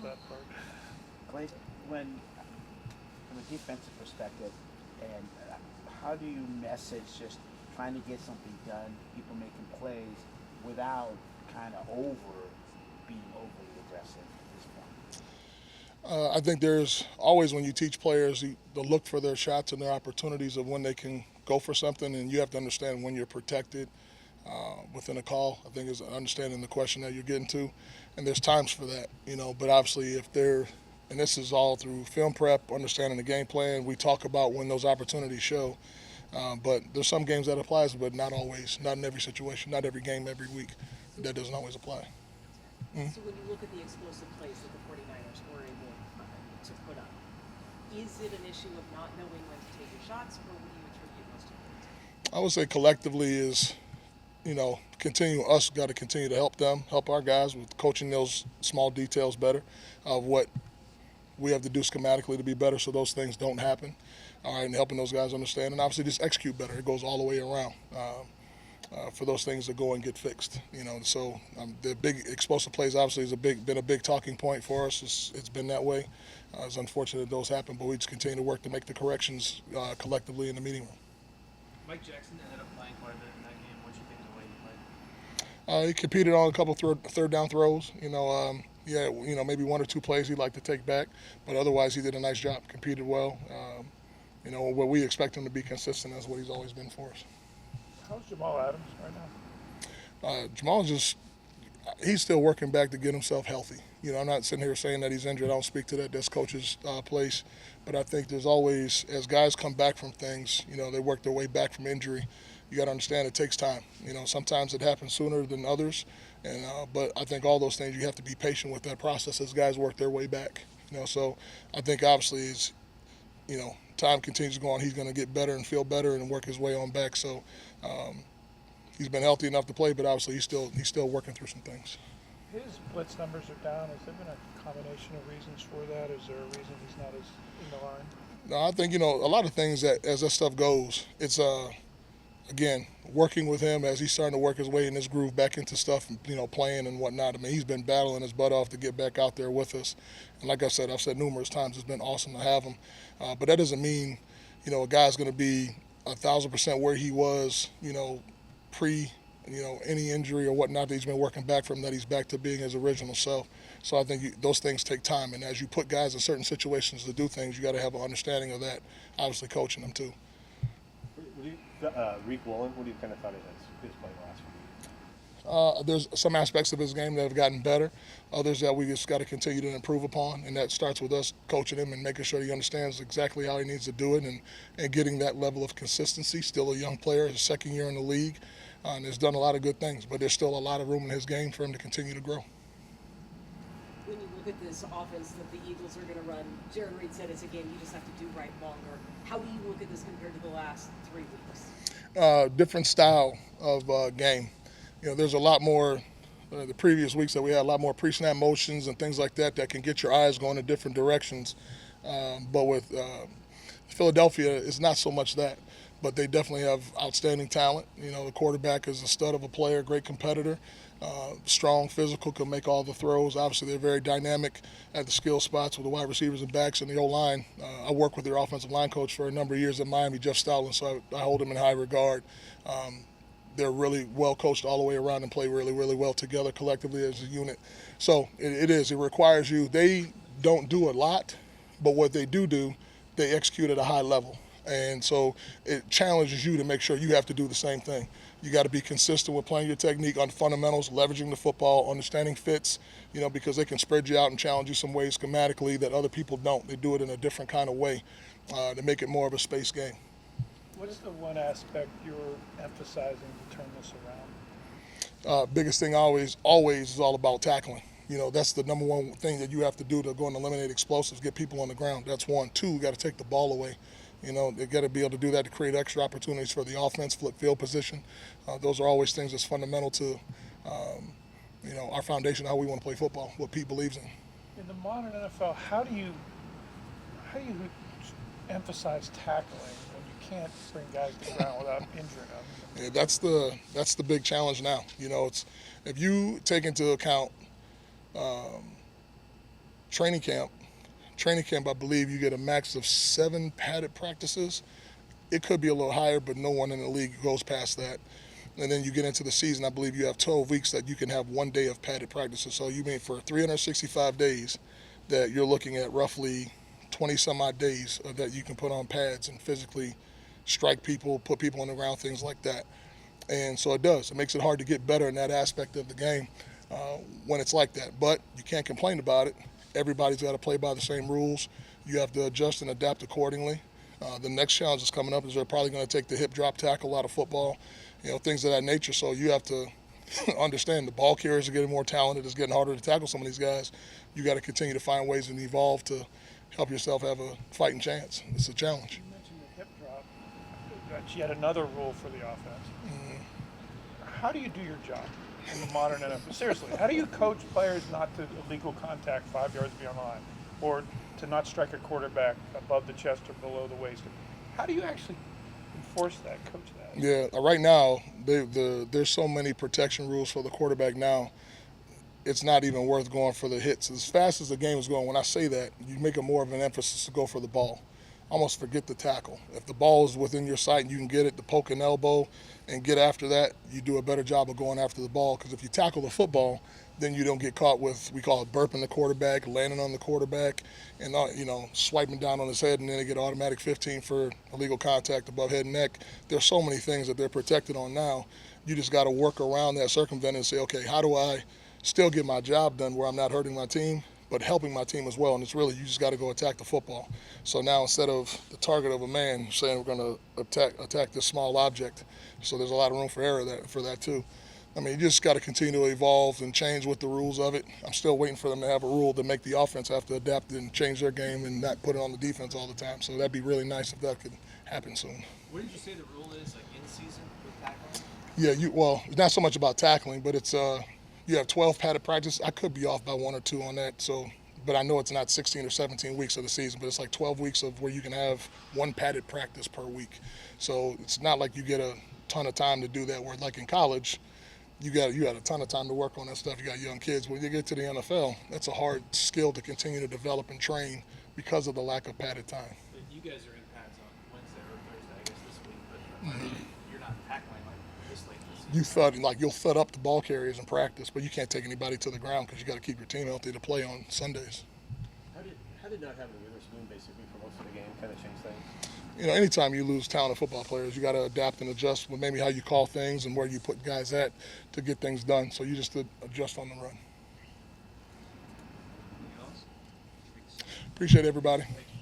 that part. Clint, when from a defensive perspective, and how do you message just trying to get something done, people making plays without kind of being overly aggressive at this point? I think there's always, when you teach players to look for their shots and their opportunities of when they can go for something, and you have to understand when you're protected within a call. I think is understanding the question that you're getting to, and there's times for that, But obviously, if they're, and this is all through film prep, understanding the game plan. We talk about when those opportunities show, but there's some games that applies, but not always, not in every situation, not every game, every week. That doesn't always apply. So when you look at the explosive plays that the 49ers were able to put up, is it an issue of not knowing when to take your shots, or would you attribute most of it? I would say collectively is, got to continue to help them, help our guys with coaching those small details better of what we have to do schematically to be better so those things don't happen. All right, and helping those guys understand, and obviously just execute better. It goes all the way around for those things to go and get fixed. So the big explosive plays obviously is been a big talking point for us. It's been that way. It's unfortunate that those happen, but we just continue to work to make the corrections collectively in the meeting room. Mike Jackson ended up playing quite a bit in that game. What do you think of the way he played? He competed on a couple third down throws. Maybe one or two plays he'd like to take back, but otherwise he did a nice job, competed well. Where we expect him to be consistent is what he's always been for us. How's Jamal Adams right now? Jamal he's still working back to get himself healthy. I'm not sitting here saying that he's injured. I don't speak to that. That's coach's place. But I think there's always, as guys come back from things, they work their way back from injury. You got to understand it takes time. Sometimes it happens sooner than others. But I think all those things, you have to be patient with that process as guys work their way back. So I think obviously as, time continues to go on, he's going to get better and feel better and work his way on back. So he's been healthy enough to play, but obviously he's still working through some things. His blitz numbers are down. Has there been a combination of reasons for that? Is there a reason he's not as in the line? No, I think, a lot of things that as that stuff goes, it's again, working with him as he's starting to work his way in this groove back into stuff, playing and whatnot. I mean, he's been battling his butt off to get back out there with us. And like I said, I've said numerous times, it's been awesome to have him. But that doesn't mean, a guy's going to be 1,000% where he was, pre, any injury or whatnot that he's been working back from, that he's back to being his original self. So I think those things take time. And as you put guys in certain situations to do things, you got to have an understanding of that, obviously coaching them too. Reek Woolen, what do you kind of thought of his play last week? There's some aspects of his game that have gotten better, others that we just got to continue to improve upon, and that starts with us coaching him and making sure he understands exactly how he needs to do it and getting that level of consistency. Still a young player, his second year in the league, and has done a lot of good things, but there's still a lot of room in his game for him to continue to grow. When you look at this offense that the Eagles are going to run, Jared Reed said it's a game you just have to do right longer. How do you look at this compared to the last 3 weeks? Different style of game. There's a lot more, the previous weeks that we had a lot more pre-snap motions and things like that can get your eyes going in different directions. But with Philadelphia, it's not so much that. But they definitely have outstanding talent. The quarterback is a stud of a player, great competitor, strong, physical, can make all the throws. Obviously, they're very dynamic at the skill spots with the wide receivers and backs and the O-line. I worked with their offensive line coach for a number of years at Miami, Jeff Stoutland, so I hold him in high regard. They're really well coached all the way around and play really, really well together collectively as a unit. So it requires you. They don't do a lot, but what they do, they execute at a high level. And so it challenges you to make sure you have to do the same thing. You got to be consistent with playing your technique on fundamentals, leveraging the football, understanding fits, because they can spread you out and challenge you some ways schematically that other people don't. They do it in a different kind of way to make it more of a space game. What is the one aspect you're emphasizing to turn this around? Biggest thing always is all about tackling. That's the number one thing that you have to do to go and eliminate explosives, get people on the ground. That's one. Two, you got to take the ball away. They got to be able to do that to create extra opportunities for the offense, flip field position. Those are always things that's fundamental to, our foundation, how we want to play football, what Pete believes in. In the modern NFL, how do you emphasize tackling when you can't bring guys to the ground without injuring them? Yeah, that's the big challenge now. It's if you take into account training camp, I believe you get a max of 7 padded practices. It could be a little higher, but no one in the league goes past that. And then you get into the season, I believe you have 12 weeks that you can have 1 day of padded practices. So you mean for 365 days that you're looking at roughly 20 some odd days that you can put on pads and physically strike people, put people on the ground, things like that. And so it does. It makes it hard to get better in that aspect of the game when it's like that. But you can't complain about it. Everybody's got to play by the same rules. You have to adjust and adapt accordingly. The next challenge that's coming up is they're probably going to take the hip drop tackle out of football, things of that nature. So you have to understand the ball carriers are getting more talented. It's getting harder to tackle some of these guys. You got to continue to find ways and evolve to help yourself have a fighting chance. It's a challenge. You mentioned the hip drop. That's yet another rule for the offense. How do you do your job in the modern NFL? Seriously, how do you coach players not to illegal contact 5 yards beyond the line, or to not strike a quarterback above the chest or below the waist? How do you actually enforce that, coach that? Yeah, right now there's so many protection rules for the quarterback now. It's not even worth going for the hits. As fast as the game is going, when I say that, you make it more of an emphasis to go for the ball. Almost forget the tackle. If the ball is within your sight and you can get it, the poke and elbow, and get after that, you do a better job of going after the ball. Because if you tackle the football, then you don't get caught with, we call it burping the quarterback, landing on the quarterback, and swiping down on his head, and then they get automatic 15 for illegal contact above head and neck. There's so many things that they're protected on now. You just got to work around that, circumvent it, and say, okay, how do I still get my job done where I'm not hurting my team, but helping my team as well? And it's really, you just got to go attack the football. So now instead of the target of a man, you're saying we're going to attack this small object. So there's a lot of room for error for that too. I mean, you just got to continue to evolve and change with the rules of it. I'm still waiting for them to have a rule to make the offense have to adapt and change their game and not put it on the defense all the time. So that'd be really nice if that could happen soon. What did you say the rule is, like in season with tackling? Yeah, it's not so much about tackling, but it's you have 12 padded practice. I could be off by 1 or 2 on that. But I know it's not 16 or 17 weeks of the season, but it's like 12 weeks of where you can have 1 padded practice per week. So it's not like you get a ton of time to do that. Where like in college, you had a ton of time to work on that stuff. You got young kids. When you get to the NFL, that's a hard skill to continue to develop and train because of the lack of padded time. But you guys are in pads on Wednesday or Thursday, I guess, this week, but you're not tackling like this late this season. You'll thud up the ball carriers in practice, but you can't take anybody to the ground because you got to keep your team healthy to play on Sundays. How did not having the Witherspoon basically for most of the game kind of change things? Anytime you lose talented football players, you got to adapt and adjust with maybe how you call things and where you put guys at to get things done. So you just adjust on the run. Anything else? Appreciate everybody. Thank you.